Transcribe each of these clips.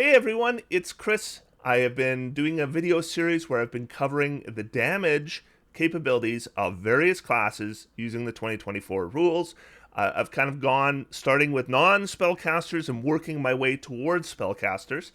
Hey everyone, it's Chris. I have been doing a video series where I've been covering the damage capabilities of various classes using the 2024 rules. I've kind of gone starting with non-spellcasters and working my way towards spellcasters.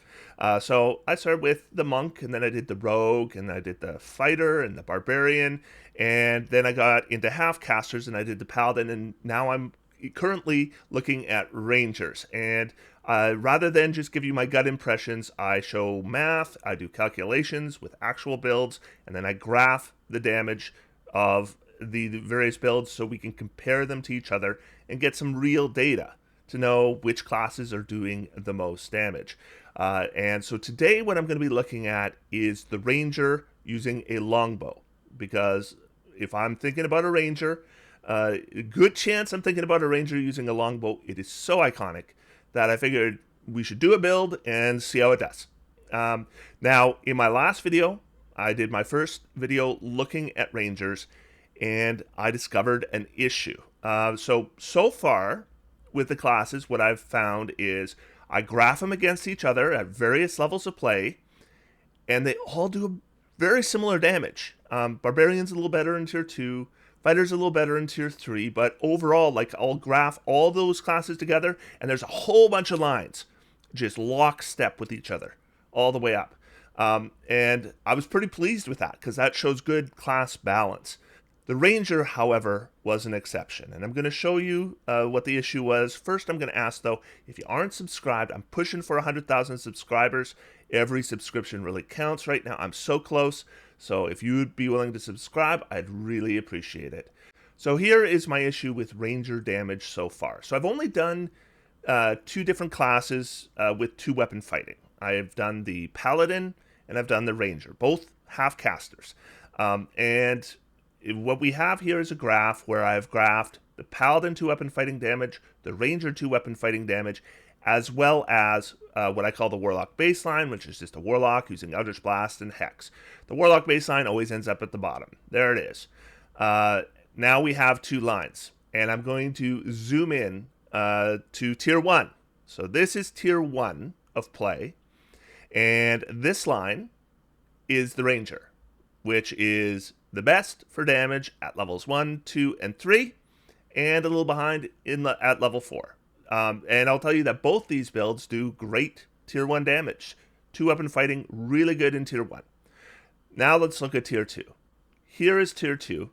So I started with the monk, and then I did the rogue, and I did the fighter and the barbarian, and then I got into half-casters and I did the paladin, and now I'm currently looking at rangers. And rather than just give you my gut impressions, I show math, I do calculations with actual builds, and then I graph the damage of the various builds so we can compare them to each other and get some real data to know which classes are doing the most damage. And so today what I'm going to be looking at is the ranger using a longbow, because if I'm thinking about a ranger, good chance I'm thinking about a ranger using a longbow. It is so iconic that I figured we should do a build and see how it does. Now, in my last video, I did my first video looking at rangers, and I discovered an issue. So far, with the classes, what I've found is I graph them against each other at various levels of play, and they all do very similar damage. Barbarian's a little better in tier 2, Fighter's a little better in tier 3, but overall, like, I'll graph all those classes together, and there's a whole bunch of lines just lockstep with each other all the way up. And I was pretty pleased with that, because that shows good class balance. The ranger, however, was an exception, and I'm going to show you what the issue was. First, I'm going to ask, though, if you aren't subscribed, I'm pushing for 100,000 subscribers. Every subscription really counts right now. I'm so close. So if you'd be willing to subscribe, I'd really appreciate it. So here is my issue with ranger damage so far. So I've only done 2 different classes with 2 weapon fighting. I've done the paladin and I've done the ranger, both half casters. And what we have here is a graph where I've graphed the paladin 2 weapon fighting damage, the ranger 2 weapon fighting damage, as well as what I call the warlock baseline, which is just a warlock using Eldritch Blast and Hex. The warlock baseline always ends up at the bottom. There it is. Now we have 2 lines, and I'm going to zoom in to tier 1. So this is tier 1 of play, and this line is the ranger, which is the best for damage at levels 1, 2, and 3, and a little behind at level 4. And I'll tell you that both these builds do great tier 1 damage. 2 weapon fighting, really good in tier 1. Now let's look at tier 2. Here is tier 2.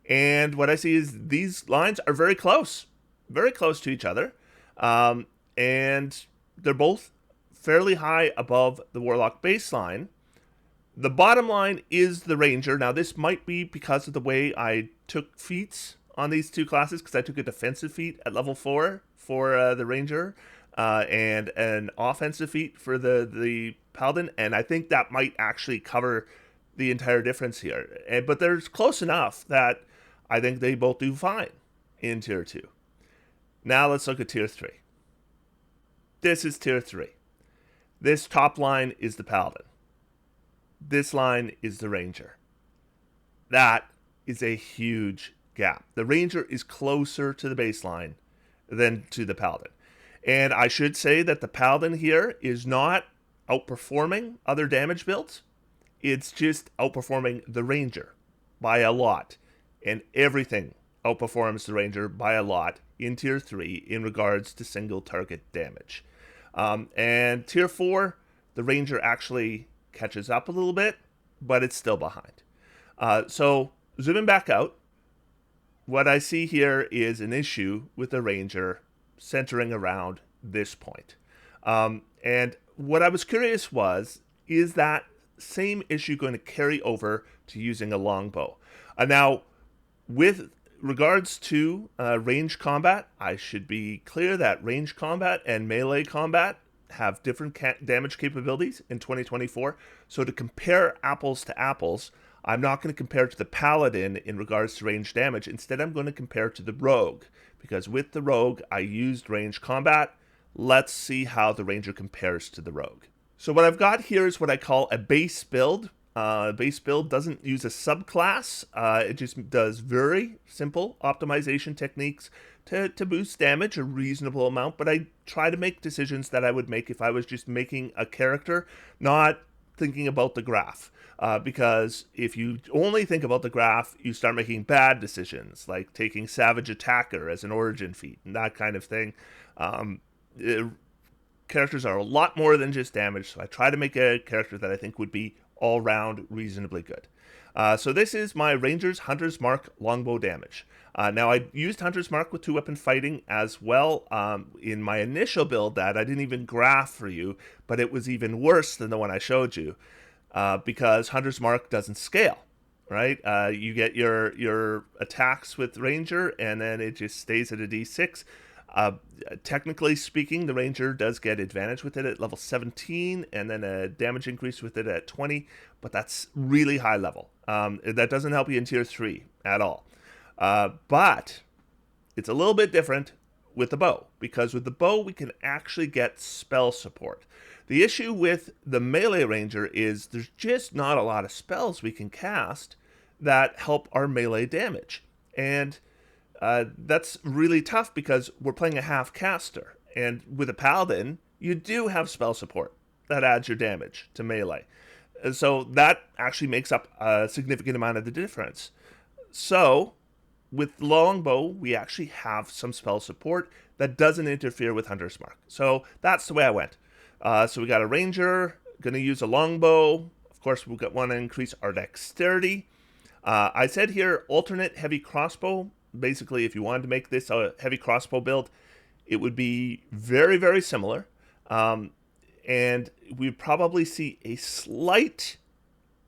And what I see is these lines are very close to each other. And they're both fairly high above the warlock baseline. The bottom line is the ranger. Now this might be because of the way I took feats on these 2 classes, because I took a defensive feat at level 4 for the ranger and an offensive feat for the paladin, and I think that might actually cover the entire difference here. But there's close enough that I think they both do fine in tier 2. Now let's look at tier 3. This is tier 3. This top line is the paladin. This line is the ranger. That is a huge gap. The ranger is closer to the baseline than to the paladin. And I should say that the paladin here is not outperforming other damage builds. It's just outperforming the ranger by a lot. And everything outperforms the ranger by a lot in tier 3 in regards to single target damage. And tier 4, the ranger actually catches up a little bit, but it's still behind. So zooming back out, what I see here is an issue with the ranger centering around this point. And what I was curious was, is that same issue going to carry over to using a longbow? Now, with regards to range combat, I should be clear that range combat and melee combat have different damage capabilities in 2024. So to compare apples to apples, I'm not going to compare to the paladin in regards to range damage. Instead, I'm going to compare to the rogue, because with the rogue, I used range combat. Let's see how the ranger compares to the rogue. So what I've got here is what I call a base build Base build doesn't use a subclass. It just does very simple optimization techniques to boost damage a reasonable amount, but I try to make decisions that I would make if I was just making a character, not thinking about the graph. Because if you only think about the graph, you start making bad decisions, like taking Savage Attacker as an origin feat and that kind of thing. Characters are a lot more than just damage, so I try to make a character that I think would be all round reasonably good. So this is my Ranger's Hunter's Mark Longbow damage. Now I used Hunter's Mark with 2-weapon fighting as well in my initial build that I didn't even graph for you, but it was even worse than the one I showed you because Hunter's Mark doesn't scale. Right, you get your attacks with Ranger, and then it just stays at a D6. Technically speaking, the Ranger does get advantage with it at level 17, and then a damage increase with it at 20, but that's really high level. That doesn't help you in tier 3 at all. But it's a little bit different with the bow, because with the bow we can actually get spell support. The issue with the melee Ranger is there's just not a lot of spells we can cast that help our melee damage. And that's really tough because we're playing a half caster. And with a paladin, you do have spell support that adds your damage to melee. And so that actually makes up a significant amount of the difference. So with Longbow, we actually have some spell support that doesn't interfere with Hunter's Mark. So that's the way I went. So we got a Ranger, going to use a Longbow. Of course, we'll want to increase our dexterity. I said here, alternate heavy crossbow. Basically, if you wanted to make this a heavy crossbow build, it would be very, very similar. And we'd probably see a slight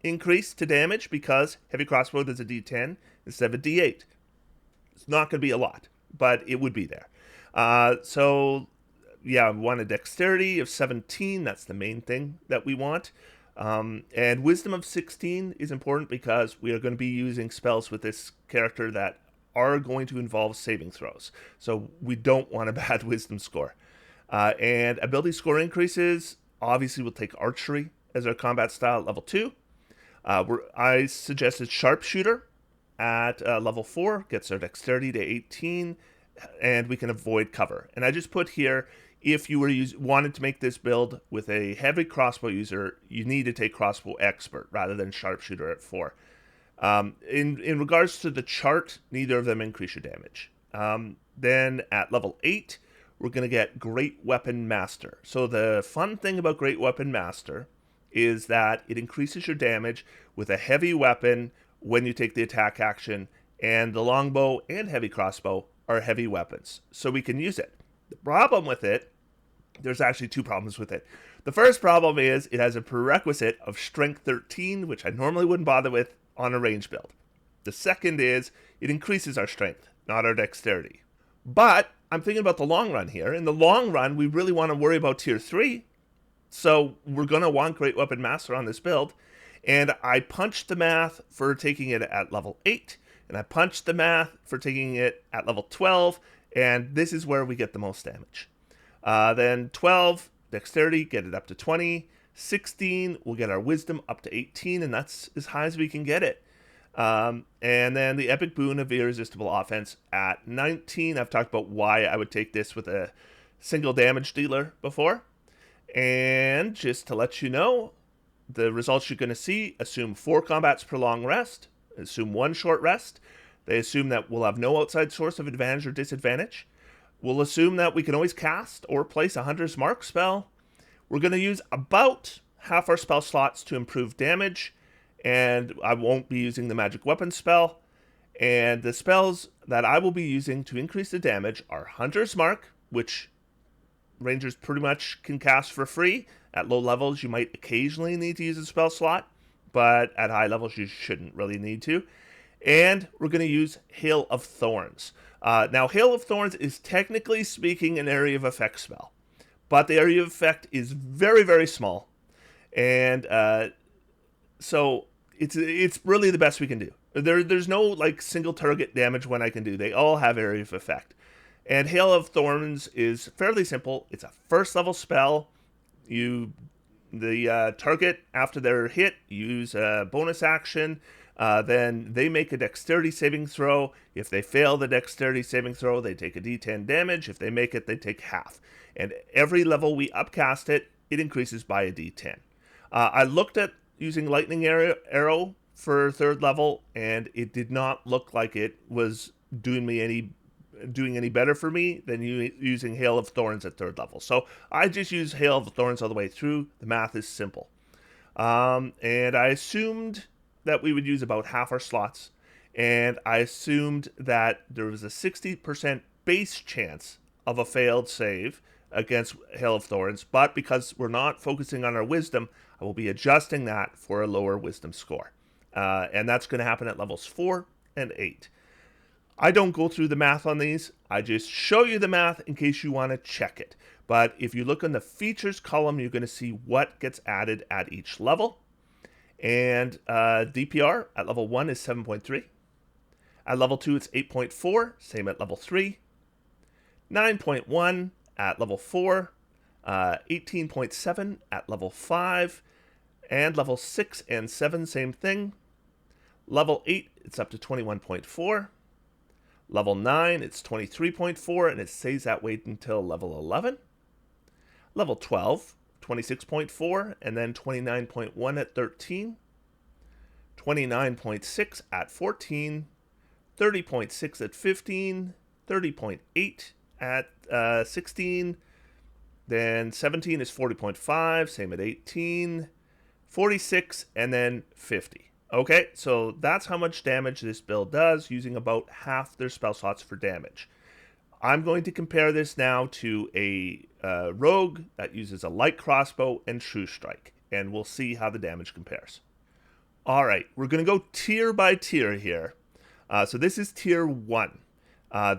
increase to damage because heavy crossbow does a D10 instead of a D8. It's not going to be a lot, but it would be there. So, yeah, we want a dexterity of 17. That's the main thing that we want. And wisdom of 16 is important because we are going to be using spells with this character that are going to involve saving throws. So we don't want a bad wisdom score. And ability score increases, obviously we'll take archery as our combat style at level 2. I suggested sharpshooter at level 4, gets our dexterity to 18, and we can avoid cover. And I just put here, if you wanted to make this build with a heavy crossbow user, you need to take crossbow expert rather than sharpshooter at 4. In regards to the chart, neither of them increase your damage. Then at level 8, we're going to get Great Weapon Master. So the fun thing about Great Weapon Master is that it increases your damage with a heavy weapon when you take the attack action, and the longbow and heavy crossbow are heavy weapons, so we can use it. The problem with it, there's actually 2 problems with it. The first problem is it has a prerequisite of strength 13, which I normally wouldn't bother with on a range build. The second is it increases our strength, not our dexterity. But I'm thinking about the long run here. In the long run, we really want to worry about tier 3. So we're going to want Great Weapon Master on this build. And I punched the math for taking it at level 8. And I punched the math for taking it at level 12. And this is where we get the most damage. Then 12, dexterity, get it up to 20. 16, we'll get our wisdom up to 18, and that's as high as we can get it. And then the epic boon of irresistible offense at 19. I've talked about why I would take this with a single damage dealer before. And just to let you know, the results you're going to see assume 4 combats per long rest, assume 1 short rest. They assume that we'll have no outside source of advantage or disadvantage. We'll assume that we can always cast or place a Hunter's Mark spell. We're going to use about half our spell slots to improve damage, and I won't be using the magic weapon spell. And the spells that I will be using to increase the damage are Hunter's Mark, which Rangers pretty much can cast for free. At low levels, you might occasionally need to use a spell slot, but at high levels, you shouldn't really need to. And we're going to use Hail of Thorns. Now, Hail of Thorns is technically speaking an area of effect spell, but the area of effect is very, very small. And so it's really the best we can do. There's no like single target damage one I can do. They all have area of effect. And Hail of Thorns is fairly simple. It's a first level spell. You the target, after they're hit, use a bonus action. Then they make a dexterity saving throw. If they fail the dexterity saving throw, they take a d10 damage. If they make it, they take half. And every level we upcast it, it increases by a d10. I looked at using lightning arrow for 3rd level, and it did not look like it was doing any better for me than using Hail of Thorns at 3rd level. So I just use Hail of Thorns all the way through. The math is simple. And I assumed that we would use about half our slots, and I assumed that there was a 60% base chance of a failed save against Hail of Thorns, but because we're not focusing on our wisdom, I will be adjusting that for a lower wisdom score. And that's going to happen at levels 4 and 8. I don't go through the math on these. I just show you the math in case you want to check it. But if you look in the features column, you're going to see what gets added at each level. And DPR at level 1 is 7.3. At level 2, it's 8.4. Same at level 3. 9.1 at level 4. 18.7 at level 5. And level 6 and 7, same thing. Level 8, it's up to 21.4. Level 9, it's 23.4, and it stays that way until level 11. Level 12, 26.4, and then 29.1 at 13. 29.6 at 14. 30.6 at 15. 30.8 at 16. Then 17 is 40.5, same at 18. 46, and then 50. Okay, so that's how much damage this build does, using about half their spell slots for damage. I'm going to compare this now to a rogue that uses a light crossbow and true strike, and we'll see how the damage compares. All right, we're going to go tier by tier here. So this is tier 1.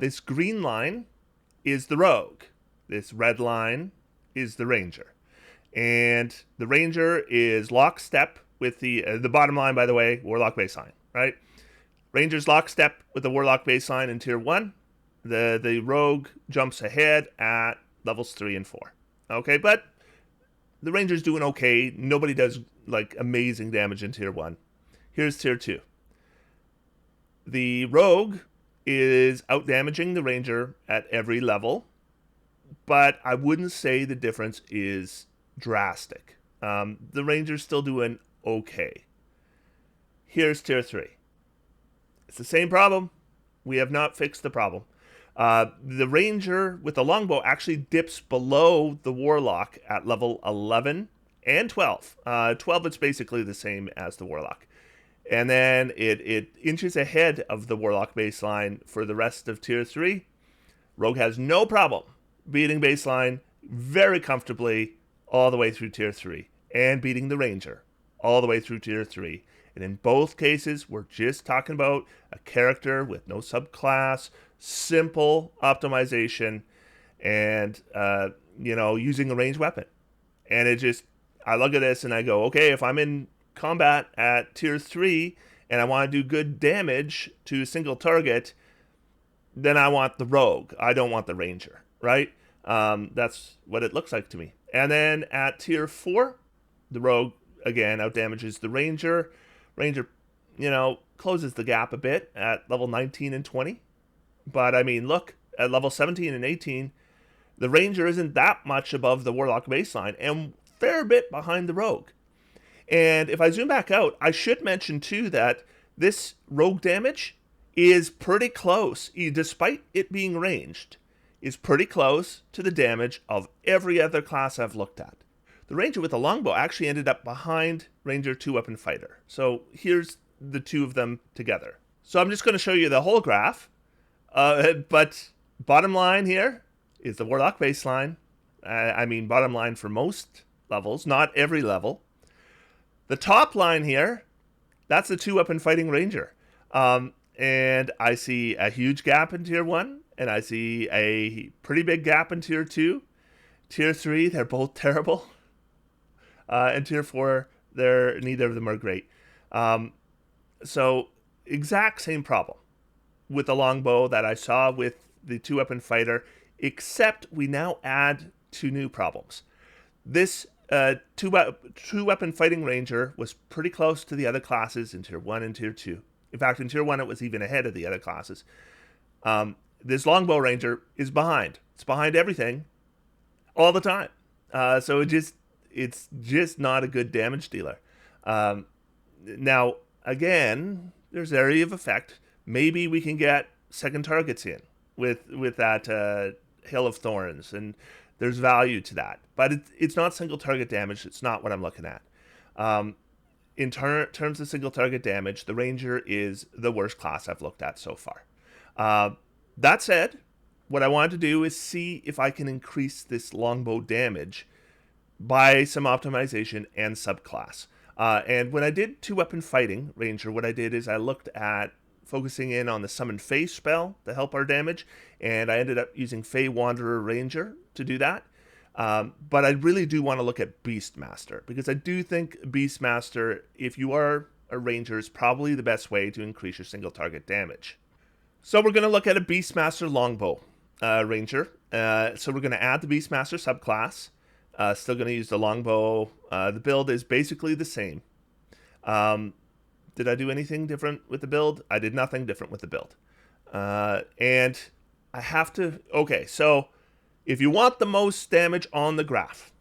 This green line is the rogue. This red line is the ranger. And the ranger is lockstep with the bottom line, by the way, warlock baseline, right? Ranger's lockstep with the warlock baseline in tier 1. The rogue jumps ahead at levels 3 and 4. Okay, but the ranger's doing okay. Nobody does like amazing damage in tier 1. Here's tier 2. The rogue is out damaging the ranger at every level, but I wouldn't say the difference is drastic. The ranger's still doing okay. Here's tier 3. It's the same problem. We have not fixed the problem. The ranger with the longbow actually dips below the warlock at level 11 and 12. 12, it's basically the same as the warlock. And then it inches ahead of the warlock baseline for the rest of tier 3. Rogue has no problem beating baseline very comfortably all the way through tier 3, and beating the ranger all the way through tier 3. And in both cases, we're just talking about a character with no subclass, simple optimization, and using a ranged weapon. And I look at this and I go, okay, if I'm in combat at tier 3 and I want to do good damage to a single target, then I want the rogue. I don't want the ranger, right? That's what it looks like to me. And then at tier 4, the rogue, again, outdamages the ranger. Ranger, closes the gap a bit at level 19 and 20. But, I mean, look, at level 17 and 18, the ranger isn't that much above the warlock baseline and fair bit behind the rogue. And if I zoom back out, I should mention, too, that this rogue damage is pretty close, despite it being ranged, is pretty close to the damage of every other class I've looked at. The ranger with the longbow actually ended up behind ranger 2-weapon fighter. So here's the two of them together. So I'm just going to show you the whole graph. But bottom line here is the warlock baseline. Bottom line for most levels, not every level. The top line here, that's the 2-weapon fighting ranger. And I see a huge gap in tier 1, and I see a pretty big gap in tier 2. Tier 3, they're both terrible. And tier 4, neither of them are great. So exact same problem with the longbow that I saw with the 2-weapon fighter, except we now add 2 new problems. This two weapon fighting ranger was pretty close to the other classes in tier 1 and tier 2. In fact, in tier 1 it was even ahead of the other classes. This longbow ranger is behind. It's behind everything all the time. So it's just not a good damage dealer. Now, again, there's area of effect. Maybe we can get second targets in with that Hail of Thorns, and there's value to that. But it's not single target damage. It's not what I'm looking at. In terms of single target damage, the Ranger is the worst class I've looked at so far. That said, what I wanted to do is see if I can increase this longbow damage by some optimization and subclass. And when I did two weapon fighting Ranger, what I did is I looked at focusing in on the Summon Fey spell to help our damage, and I ended up using Fey Wanderer Ranger to do that. But I really do want to look at Beastmaster, because I do think Beastmaster, if you are a Ranger, is probably the best way to increase your single target damage. So we're going to look at a Beastmaster Longbow Ranger. So we're going to add the Beastmaster subclass. Still going to use the Longbow. The build is basically the same. Did I do anything different with the build? I did nothing different with the build. And I have to... Okay, so if you want the most damage on the graph,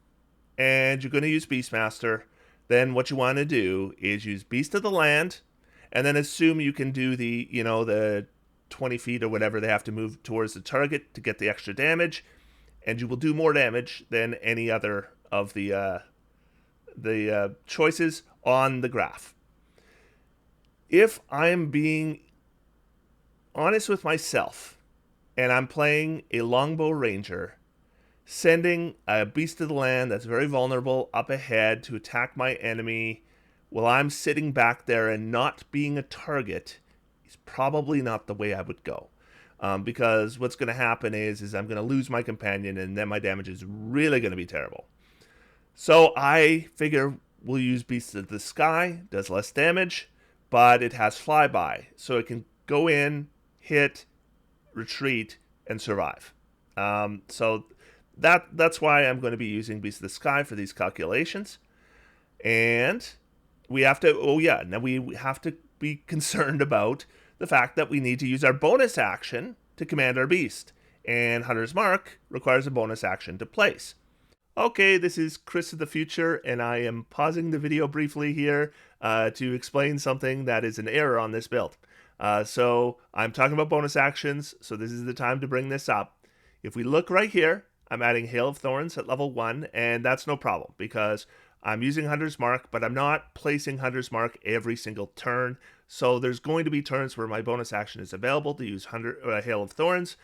and you're going to use Beastmaster, then what you want to do is use Beast of the Land, and then assume you can do the 20 feet or whatever they have to move towards the target to get the extra damage, and you will do more damage than any other of the choices on the graph. If I'm being honest with myself, and I'm playing a Longbow Ranger, sending a Beast of the Land that's very vulnerable up ahead to attack my enemy while I'm sitting back there and not being a target is probably not the way I would go. Because what's going to happen is I'm going to lose my companion, and then my damage is really going to be terrible. So I figure we'll use Beast of the Sky, does less damage, but it has flyby, so it can go in, hit, retreat, and survive. So that's why I'm going to be using Beast of the Sky for these calculations. And we have to, now we have to be concerned about the fact that we need to use our bonus action to command our beast. And Hunter's Mark requires a bonus action to place. Okay, this is Chris of the future, and I am pausing the video briefly here to explain something that is an error on this build. So I'm talking about bonus actions, so this is the time to bring this up. If we look right here, I'm adding Hail of Thorns at level 1, and that's no problem because I'm using Hunter's Mark, but I'm not placing Hunter's Mark every single turn. So there's going to be turns where my bonus action is available to use Hail of Thorns.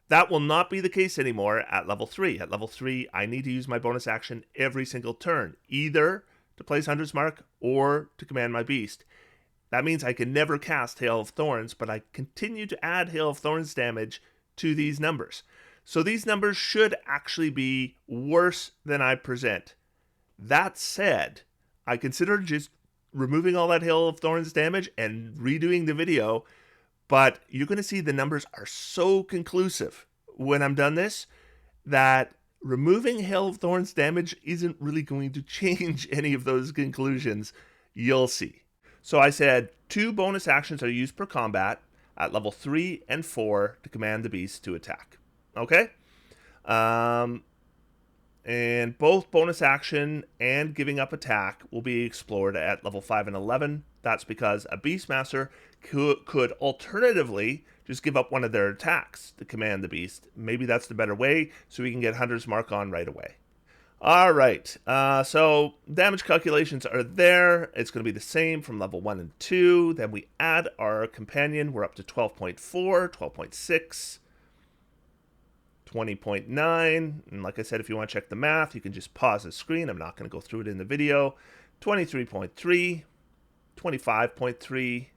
That will not be the case anymore at level 3. At level 3, I need to use my bonus action every single turn, either to place Hunter's Mark or to command my beast. That means I can never cast Hail of Thorns, but I continue to add Hail of Thorns damage to these numbers. So these numbers should actually be worse than I present. That said, I consider just removing all that Hail of Thorns damage and redoing the video, but you're going to see the numbers are so conclusive when I'm done this that removing Hail of Thorns damage isn't really going to change any of those conclusions. You'll see. So I said 2 bonus actions are used per combat at level 3 and 4 to command the beast to attack. Okay? And both bonus action and giving up attack will be explored at level 5 and 11. That's because a Beastmaster could alternatively just give up one of their attacks to command the beast. Maybe that's the better way, so we can get Hunter's Mark on right away. All right, so damage calculations are there. It's going to be the same from level 1 and 2. Then we add our companion. We're up to 12.4, 12.6. 20.9, and like I said, if you want to check the math, you can just pause the screen. I'm not going to go through it in the video. 23.3, 25.3,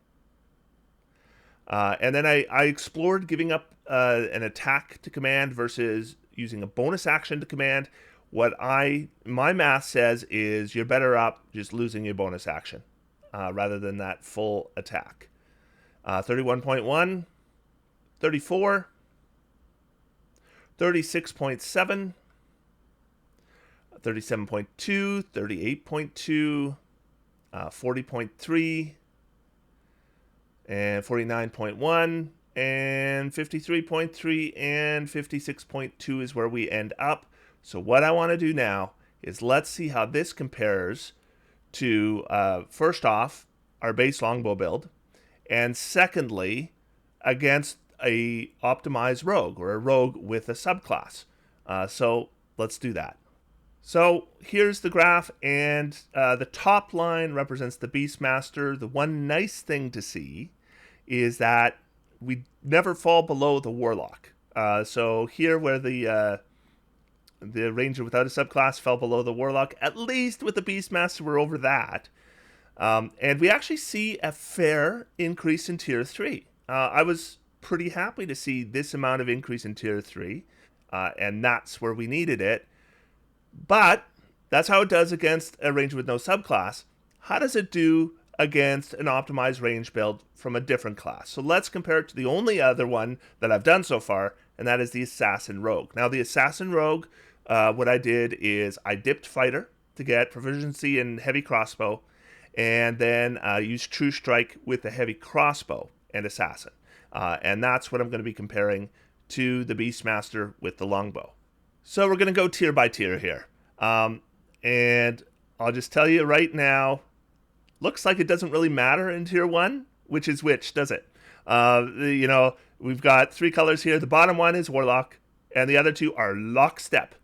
and then I explored giving up an attack to command versus using a bonus action to command. What my math says is you're better up just losing your bonus action rather than that full attack. 31.1, 34. 36.7, 37.2, 38.2, 40.3, and 49.1, and 53.3, and 56.2 is where we end up. So what I want to do now is let's see how this compares to, first off, our base longbow build, and secondly, against a optimized rogue, or a rogue with a subclass. So let's do that. So here's the graph, and the top line represents the Beastmaster. The one nice thing to see is that we never fall below the Warlock. So here where the Ranger without a subclass fell below the Warlock, at least with the Beastmaster we're over that. And we actually see a fair increase in Tier 3. I was pretty happy to see this amount of increase in Tier 3, and that's where we needed it. But that's how it does against a Ranger with no subclass. How does it do against an optimized range build from a different class? So let's compare it to the only other one that I've done so far, and that is the Assassin Rogue. Now the Assassin Rogue, what I did is I dipped Fighter to get proficiency in heavy crossbow, and then used True Strike with the heavy crossbow and Assassin. And that's what I'm going to be comparing to the Beastmaster with the longbow. So we're going to go tier by tier here. And I'll just tell you right now, looks like it doesn't really matter in tier 1, which is which, does it? You know, we've got 3 colors here. The bottom one is Warlock, and the other 2 are lockstep,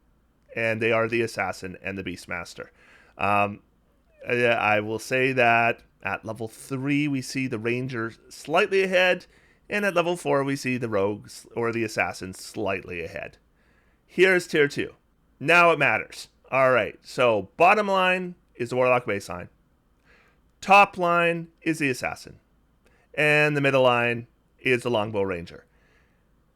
and they are the Assassin and the Beastmaster. I will say that at level 3, we see the Ranger slightly ahead, and at level 4, we see the Rogues or the Assassin slightly ahead. Here's tier 2. Now it matters. All right, so bottom line is the Warlock baseline. Top line is the Assassin. And the middle line is the Longbow Ranger.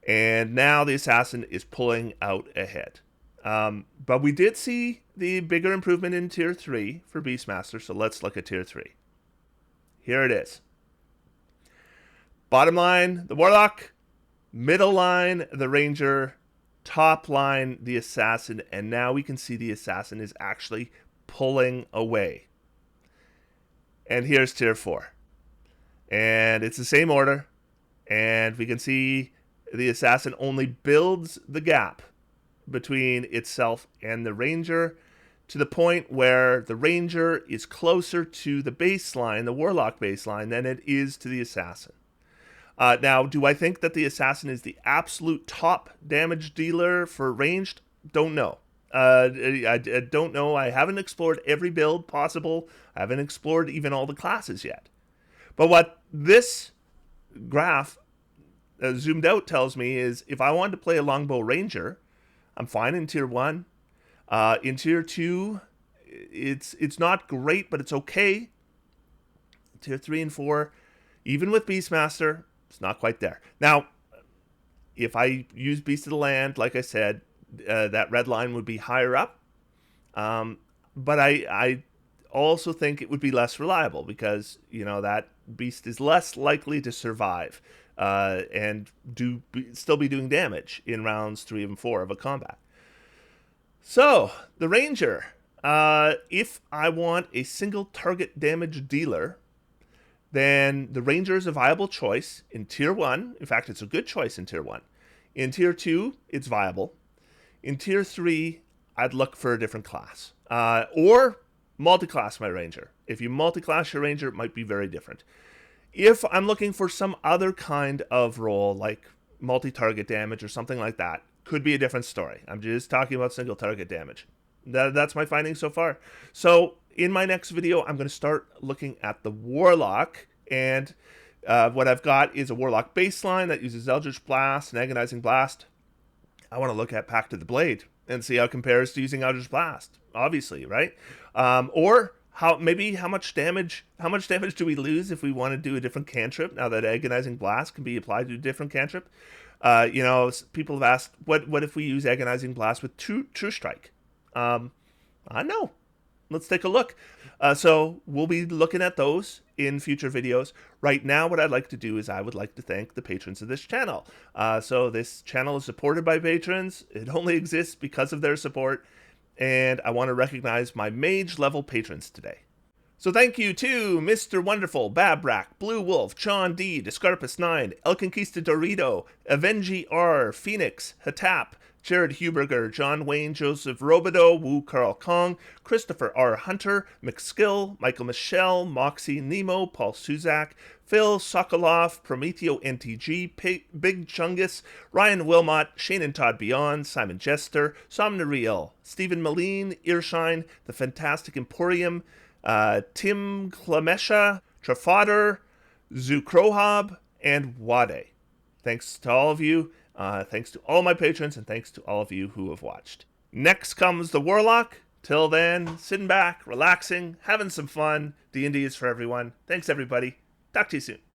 And now the Assassin is pulling out ahead. But we did see the bigger improvement in Tier 3 for Beastmaster, so let's look at Tier 3. Here it is. Bottom line, the Warlock. Middle line, the Ranger. Top line, the Assassin. And now we can see the Assassin is actually pulling away. And here's Tier 4. And it's the same order. And we can see the Assassin only builds the gap between itself and the Ranger to the point where the Ranger is closer to the baseline, the Warlock baseline, than it is to the Assassin. Now, do I think that the Assassin is the absolute top damage dealer for ranged? Don't know. I don't know. I haven't explored every build possible. I haven't explored even all the classes yet. But what this graph zoomed out tells me is if I wanted to play a Longbow Ranger, I'm fine in Tier 1. In Tier 2, it's not great, but it's okay. Tier 3 and 4, even with Beastmaster, it's not quite there. Now, if I use Beast of the Land, like I said, that red line would be higher up. But I also think it would be less reliable because, you know, that beast is less likely to survive and still be doing damage in rounds 3 and 4 of a combat. So, the Ranger. If I want a single target damage dealer, then the Ranger is a viable choice in Tier 1. In fact, it's a good choice in Tier 1. In Tier 2, it's viable. In Tier 3, I'd look for a different class. Or multi-class my Ranger. If you multi-class your Ranger, it might be very different. If I'm looking for some other kind of role, like multi-target damage or something like that, could be a different story. I'm just talking about single target damage. That's my finding so far. So in my next video, I'm going to start looking at the Warlock, and what I've got is a Warlock baseline that uses Eldritch Blast and Agonizing Blast. I want to look at Pact of the Blade and see how it compares to using Eldritch Blast, obviously, right? Or how much damage do we lose if we want to do a different cantrip now that Agonizing Blast can be applied to a different cantrip? You know, people have asked, what if we use Agonizing Blast with True Strike? I don't know. Let's take a look. So we'll be looking at those in future videos. Right now, what I'd like to do is I would like to thank the patrons of this channel. So this channel is supported by patrons. It only exists because of their support. and I want to recognize my mage level patrons today. So thank you to Mr. Wonderful, Babrak, Blue Wolf, John D, Descarpus9, El Conquistadorito, Avengi R, Phoenix, Hatap, Jared Huberger, John Wayne, Joseph Robideau, Wu Carl Kong, Christopher R. Hunter, McSkill, Michael Michelle, Moxie Nemo, Paul Suzak, Phil Sokolov, Prometheo NTG, Big Chungus, Ryan Wilmot, Shane and Todd Beyond, Simon Jester, Somnariel, Stephen Moline, Earshine, The Fantastic Emporium, Tim Clemesha, Trafodder, Zukrohab, and Wade. Thanks to all of you. Thanks to all my patrons, and thanks to all of you who have watched. Next comes the Warlock. Till then, sitting back, relaxing, having some fun. D&D is for everyone. Thanks, everybody. Talk to you soon.